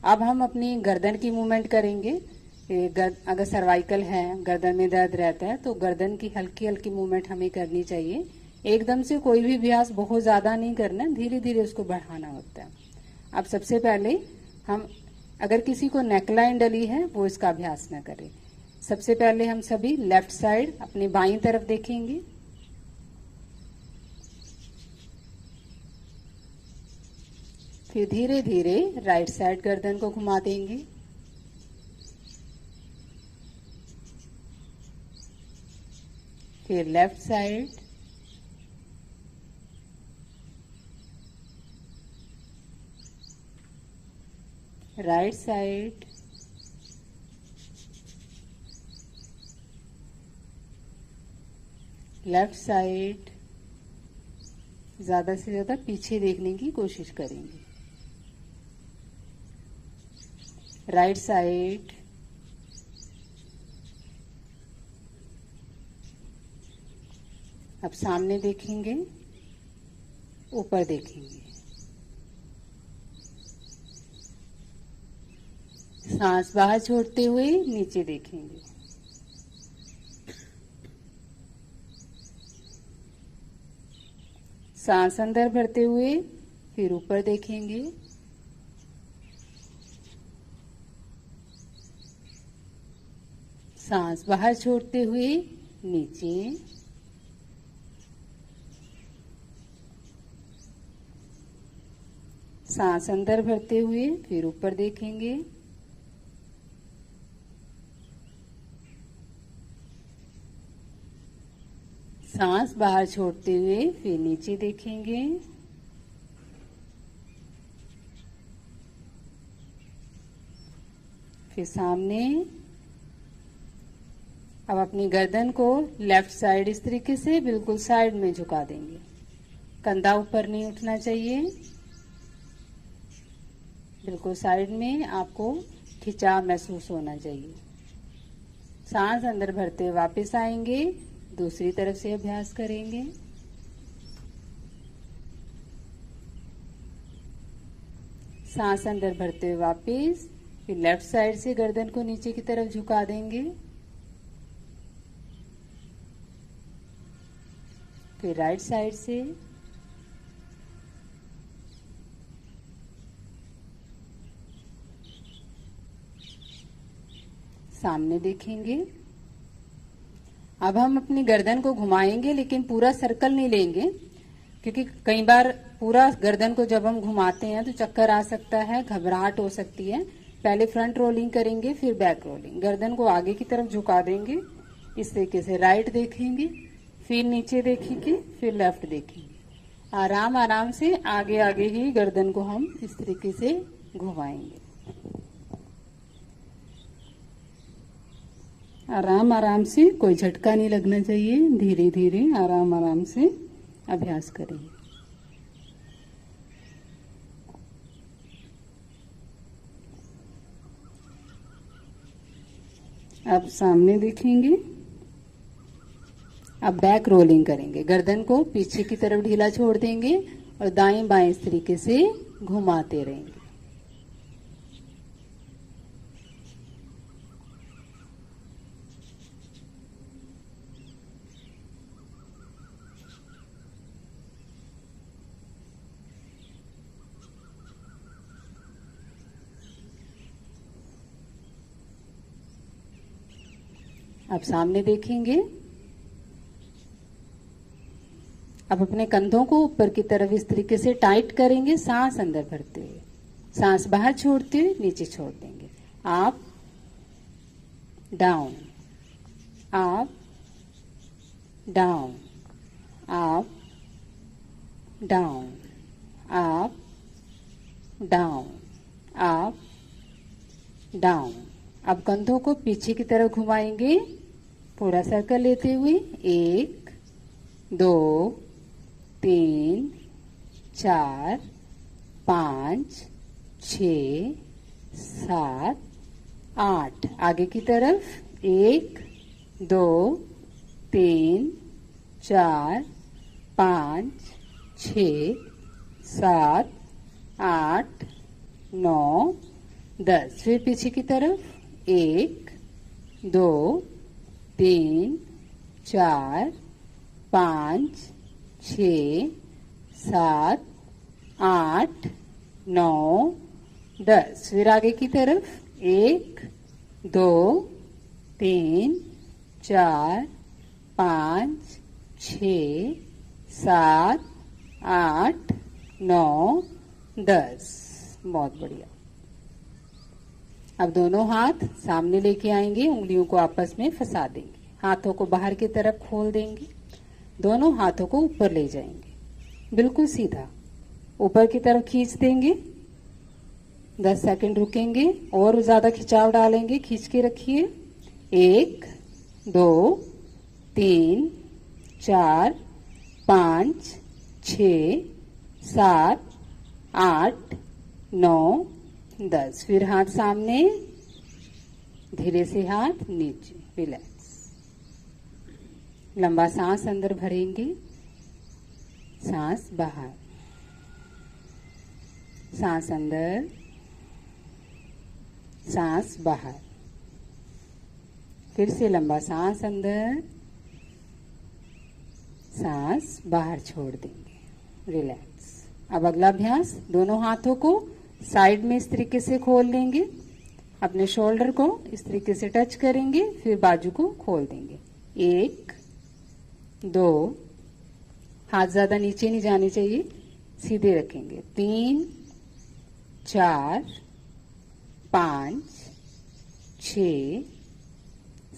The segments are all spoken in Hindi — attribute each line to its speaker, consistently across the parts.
Speaker 1: अब हम अपनी गर्दन की मूवमेंट करेंगे। अगर सर्वाइकल है, गर्दन में दर्द रहता है, तो गर्दन की हल्की हल्की मूवमेंट हमें करनी चाहिए। एकदम से कोई भी अभ्यास बहुत ज़्यादा नहीं करना, धीरे धीरे उसको बढ़ाना होता है। अब सबसे पहले हम, अगर किसी को नेकलाइन डली है वो इसका अभ्यास न करें। सबसे पहले हम सभी लेफ्ट साइड अपनी बाईं तरफ देखेंगे, फिर धीरे धीरे राइट साइड गर्दन को घुमा देंगे। फिर left side, right side, left side. ज्यादा से ज्यादा पीछे देखने की कोशिश करेंगे। राइट साइड, अब सामने देखेंगे, ऊपर देखेंगे, सांस बाहर छोड़ते हुए नीचे देखेंगे, सांस अंदर भरते हुए फिर ऊपर देखेंगे, सांस बाहर छोड़ते हुए नीचे, सांस अंदर भरते हुए फिर ऊपर देखेंगे, सांस बाहर छोड़ते हुए फिर नीचे देखेंगे, फिर सामने। अब अपनी गर्दन को लेफ्ट साइड इस तरीके से बिल्कुल साइड में झुका देंगे। कंधा ऊपर नहीं उठना चाहिए, बिल्कुल साइड में आपको खिंचाव महसूस होना चाहिए। सांस अंदर भरते वापस आएंगे, दूसरी तरफ से अभ्यास करेंगे। सांस अंदर भरते हुए वापस, फिर लेफ्ट साइड से गर्दन को नीचे की तरफ झुका देंगे, फिर राइट साइड से, सामने देखेंगे। अब हम अपनी गर्दन को घुमाएंगे, लेकिन पूरा सर्कल नहीं लेंगे, क्योंकि कई बार पूरा गर्दन को जब हम घुमाते हैं तो चक्कर आ सकता है, घबराहट हो सकती है। पहले फ्रंट रोलिंग करेंगे, फिर बैक रोलिंग। गर्दन को आगे की तरफ झुका देंगे, इस तरीके से राइट देखेंगे, फिर नीचे देखेंगे, फिर लेफ्ट देखेंगे। आराम आराम से आगे आगे ही गर्दन को हम इस तरीके से घुमाएंगे। आराम आराम से, कोई झटका नहीं लगना चाहिए। धीरे धीरे आराम आराम से अभ्यास करें। अब सामने देखेंगे। अब बैक रोलिंग करेंगे। गर्दन को पीछे की तरफ ढीला छोड़ देंगे और दाएं बाएं इस तरीके से घुमाते रहेंगे। अब सामने देखेंगे। अब अपने कंधों को ऊपर की तरफ इस तरीके से टाइट करेंगे, सांस अंदर भरते हुए, सांस बाहर छोड़ते हुए नीचे छोड़ देंगे। Up down, up down, up down, up down, up down. अब कंधों को पीछे की तरफ घुमाएंगे, पूरा सर्कल लेते हुए। 1 2 3 4 5 6 7 8। आगे की तरफ 1 2 3 4 5 6 7 8 9 10। फिर पीछे की तरफ 1 2 3 4 5 6 7 8 9 10। फिर आगे की तरफ 1 2 3 4 5 6 7 8 9 10। बहुत बढ़िया। अब दोनों हाथ सामने लेके आएंगे, उंगलियों को आपस में फंसा देंगे, हाथों को बाहर की तरफ खोल देंगे, दोनों हाथों को ऊपर ले जाएंगे, बिल्कुल सीधा ऊपर की तरफ खींच देंगे। 10 सेकंड रुकेंगे और ज्यादा खिंचाव डालेंगे, खींच के रखिए। 1 2 3 4 5 6 7 8 9 10। फिर हाथ सामने, धीरे से हाथ नीचे, रिलैक्स। लंबा सांस अंदर भरेंगे, सांस बाहर, सांस अंदर, सांस बाहर। फिर से लंबा सांस अंदर, सांस बाहर छोड़ देंगे, रिलैक्स। अब अगला अभ्यास, दोनों हाथों को साइड में इस तरीके से खोल लेंगे, अपने शोल्डर को इस तरीके से टच करेंगे, फिर बाजू को खोल देंगे। 1 2, हाथ ज्यादा नीचे नहीं जाने चाहिए, सीधे रखेंगे। 3 4 5 6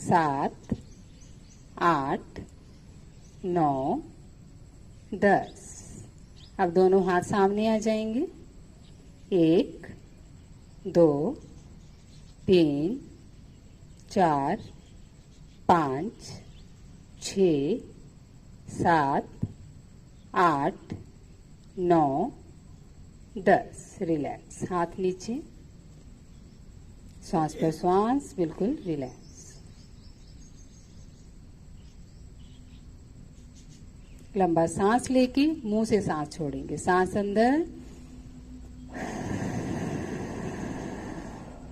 Speaker 1: 7 8 9 10। अब दोनों हाथ सामने आ जाएंगे। 1 2 3 4 5 6 7 8 9 10। रिलैक्स, हाथ नीचे, श्वास पर श्वास, बिल्कुल रिलैक्स। लंबा सांस लेके मुंह से सांस छोड़ेंगे, सांस अंदर,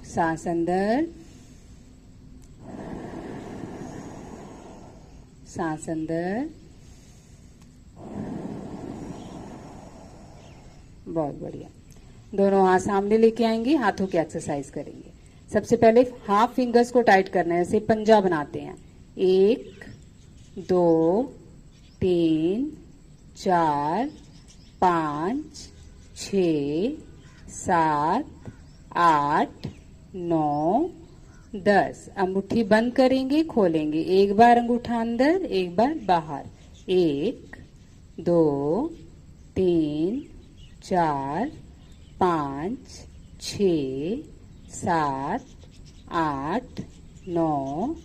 Speaker 1: सांस अंदर, सांस अंदर। बहुत बढ़िया। दोनों हाथ सामने लेके आएंगे, हाथों की एक्सरसाइज करेंगे। सबसे पहले हाफ फिंगर्स को टाइट करना है, जैसे पंजा बनाते हैं। 1 2 3 4 5 6 7 8 9 10। अंगूठी बंद करेंगे, खोलेंगे, एक बार अंगूठा अंदर, एक बार बाहर। 1 2 3 4 5 6 7 8 9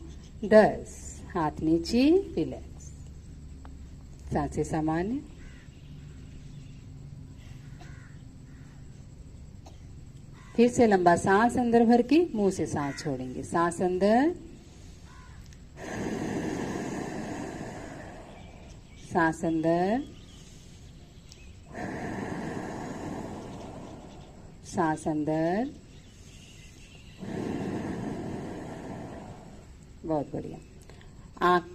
Speaker 1: 10। हाथ नीचे, रिलैक्स, सांसें सामान्य। फिर से लंबा सांस अंदर भर के मुंह से सांस छोड़ेंगे, सांस अंदर, सांस अंदर, सांस अंदर। बहुत बढ़िया।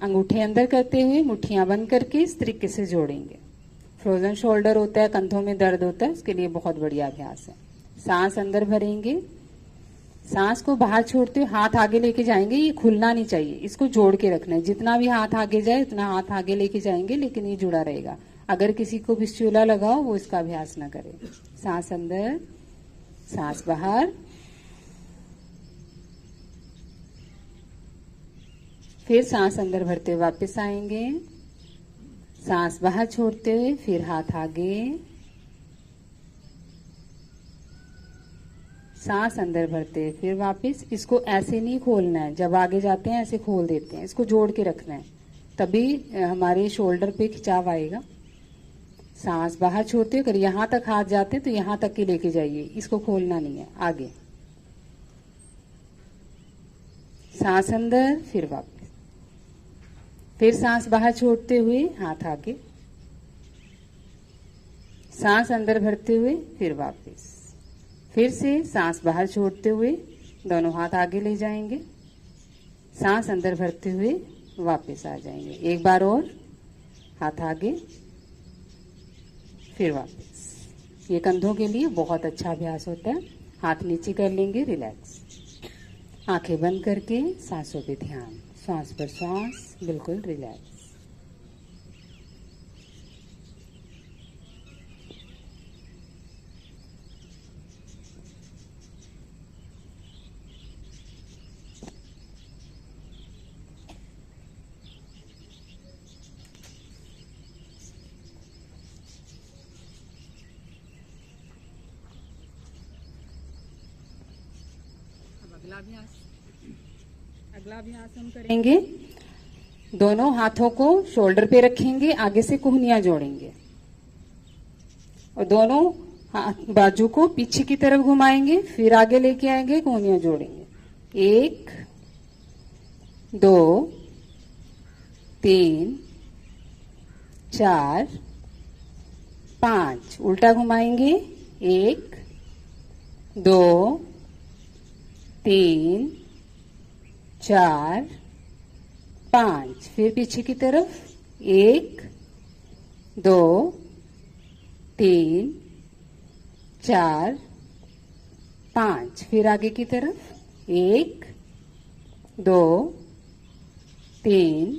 Speaker 1: अंगूठे अंदर करते हुए मुट्ठियां बंद करके इस तरीके से जोड़ेंगे। फ्रोजन शोल्डर होता है, कंधों में दर्द होता है, उसके लिए बहुत बढ़िया अभ्यास है। सांस अंदर भरेंगे, सांस को बाहर छोड़ते हुए हाथ आगे लेके जाएंगे, ये खुलना नहीं चाहिए, इसको जोड़ के रखना है। जितना भी हाथ आगे जाए उतना हाथ आगे लेके जाएंगे, लेकिन ये जुड़ा रहेगा। अगर किसी को फिस्टुला लगाओ वो इसका अभ्यास ना करे। सांस अंदर, सांस बाहर, फिर सांस अंदर भरते हुए वापस आएंगे, सांस बाहर छोड़ते हुए, फिर हाथ आगे, सांस अंदर भरते हुए फिर वापस। इसको ऐसे नहीं खोलना है, जब आगे जाते हैं ऐसे खोल देते हैं, इसको जोड़ के रखना है, तभी हमारे शोल्डर पे खिंचाव आएगा। सांस बाहर छोड़ते हुए, अगर यहां तक हाथ जाते तो यहां तक ही लेके जाइए, इसको खोलना नहीं है। आगे, सांस अंदर, फिर वापस, फिर सांस बाहर छोड़ते हुए हाथ आगे, सांस अंदर भरते हुए फिर वापस, फिर से सांस बाहर छोड़ते हुए दोनों हाथ आगे ले जाएंगे, सांस अंदर भरते हुए वापस आ जाएंगे। एक बार और, हाथ आगे, फिर वापस। ये कंधों के लिए बहुत अच्छा अभ्यास होता है। हाथ नीचे कर लेंगे, रिलैक्स। आंखें बंद करके सांसों पे ध्यान, श्वास पर श्वास, बिल्कुल रिलैक्स। अगला अभ्यास हम करेंगे। दोनों हाथों को शोल्डर पे रखेंगे, आगे से कोहनियां जोड़ेंगे और दोनों बाजू को पीछे की तरफ घुमाएंगे, फिर आगे लेके आएंगे, कोहनियां जोड़ेंगे। 1 2 3 4 5। उल्टा घुमाएंगे। 1 2 3 4 5। फिर पीछे की तरफ। 1 2 3 4 5। फिर आगे की तरफ। 1 2 3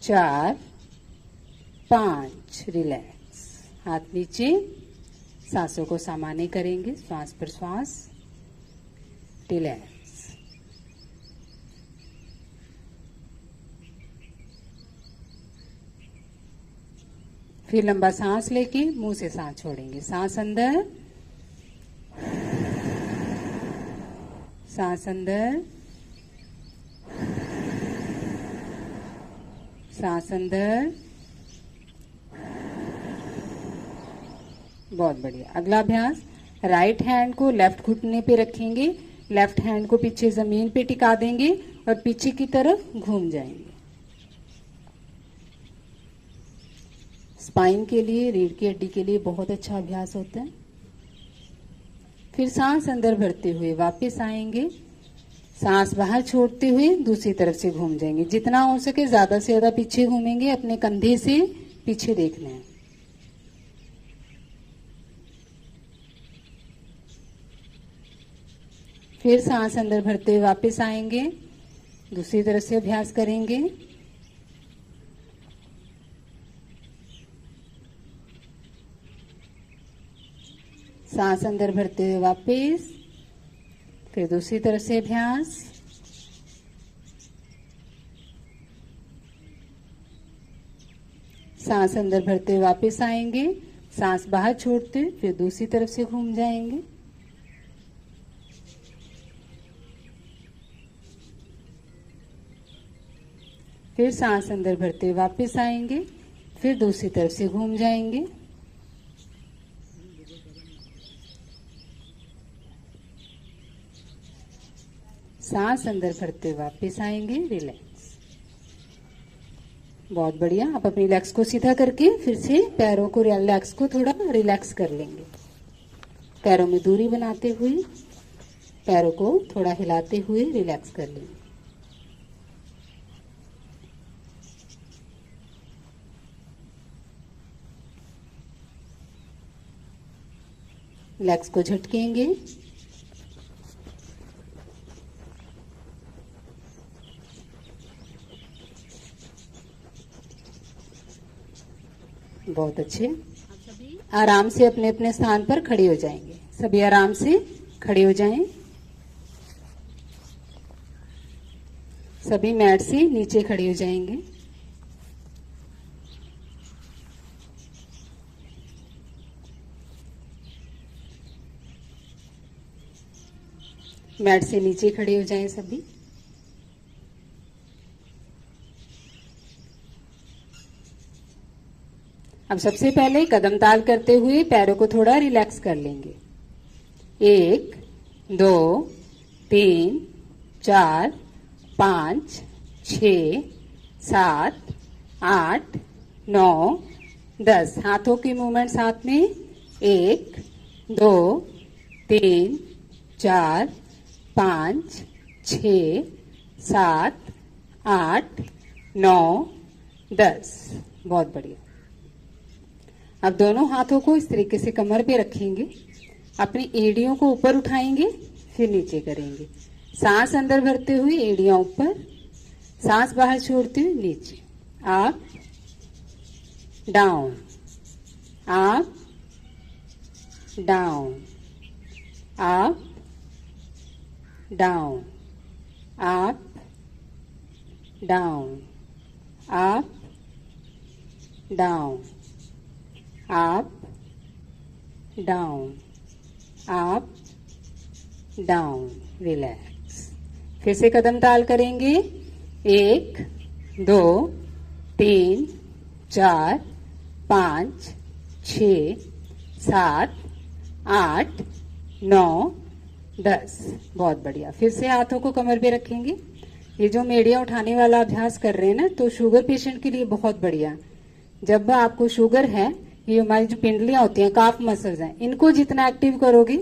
Speaker 1: 4 5। रिलैक्स। हाथ नीचे, सांसों को सामान्य करेंगे, श्वास पर श्वास, रिलैक्स। फिर लंबा सांस लेके मुंह से सांस छोड़ेंगे। सांस अंदर, सांस अंदर, सांस अंदर। बहुत बढ़िया। अगला अभ्यास, राइट हैंड को लेफ्ट घुटने पे रखेंगे, लेफ्ट हैंड को पीछे जमीन पे टिका देंगे और पीछे की तरफ घूम जाएंगे। स्पाइन के लिए, रीढ़ की हड्डी के लिए बहुत अच्छा अभ्यास होता है। फिर सांस अंदर भरते हुए वापस आएंगे, सांस बाहर छोड़ते हुए दूसरी तरफ से घूम जाएंगे। जितना हो सके ज्यादा से ज्यादा पीछे घूमेंगे, अपने कंधे से पीछे देखना है। फिर सांस अंदर भरते हुए वापस आएंगे, दूसरी तरफ से अभ्यास करेंगे। सांस अंदर भरते हुए वापस, फिर दूसरी तरफ से अभ्यास। सांस अंदर भरते हुए वापस आएंगे, सांस बाहर छोड़ते हुए फिर दूसरी तरफ से घूम जाएंगे। फिर सांस अंदर भरते हुए वापस आएंगे, फिर दूसरी तरफ से घूम जाएंगे। सांस अंदर भरते वापस आएंगे, रिलैक्स। बहुत बढ़िया। आप अपनी लेग्स को सीधा करके फिर से पैरों को, लेग्स को थोड़ा रिलैक्स कर लेंगे। पैरों में दूरी बनाते हुए, पैरों को थोड़ा हिलाते हुए रिलैक्स कर लेंगे। लेग्स को झटकेंगे। बहुत अच्छे। आराम से अपने अपने स्थान पर खड़े हो जाएंगे। सभी आराम से खड़े हो जाएं। सभी मैट से नीचे खड़े हो जाएंगे। मैट से नीचे खड़े हो जाएं सभी। अब सबसे पहले कदम ताल करते हुए पैरों को थोड़ा रिलैक्स कर लेंगे। 1 2 3 4 5 6 7 8 9 10। हाथों की मूवमेंट साथ में। 1 2 3 4 5 6 7 8 9 10। बहुत बढ़िया। अब दोनों हाथों को इस तरीके से कमर पे रखेंगे, अपनी एड़ियों को ऊपर उठाएंगे, फिर नीचे करेंगे। सांस अंदर भरते हुए एड़ियां ऊपर, सांस बाहर छोड़ते हुए नीचे। Up down, up down, up down, up down, up down, up down, up down. Relax. फिर से कदम ताल करेंगे। 1 2 3 4 5 6 7 8 9 10। बहुत बढ़िया। फिर से हाथों को कमर पे रखेंगे। ये जो मेड़ियां उठाने वाला अभ्यास कर रहे हैं ना, तो शुगर पेशेंट के लिए बहुत बढ़िया। जब आपको शुगर है, ये हमारी जो पिंडलियां होती हैं, काफ मसल्स हैं, इनको जितना एक्टिव करोगे,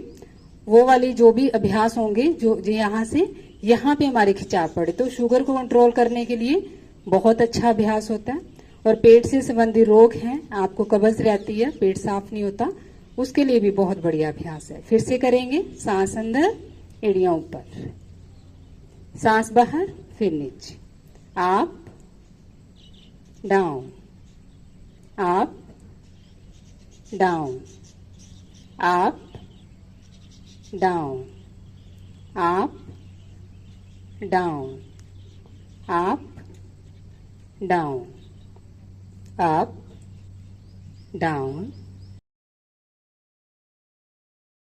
Speaker 1: वो वाली जो भी अभ्यास होंगे, जो यहाँ से यहाँ पे हमारे खिंचाव पड़े, तो शुगर को कंट्रोल करने के लिए बहुत अच्छा अभ्यास होता है। और पेट से संबंधित रोग हैं, आपको कब्ज रहती है, पेट साफ नहीं होता, उसके लिए भी बहुत बढ़िया अभ्यास है। फिर से करेंगे। सांस अंदर, एड़ियां ऊपर, सांस बाहर, फिर नीचे। Up down, up down, up down, up down, up down, up down,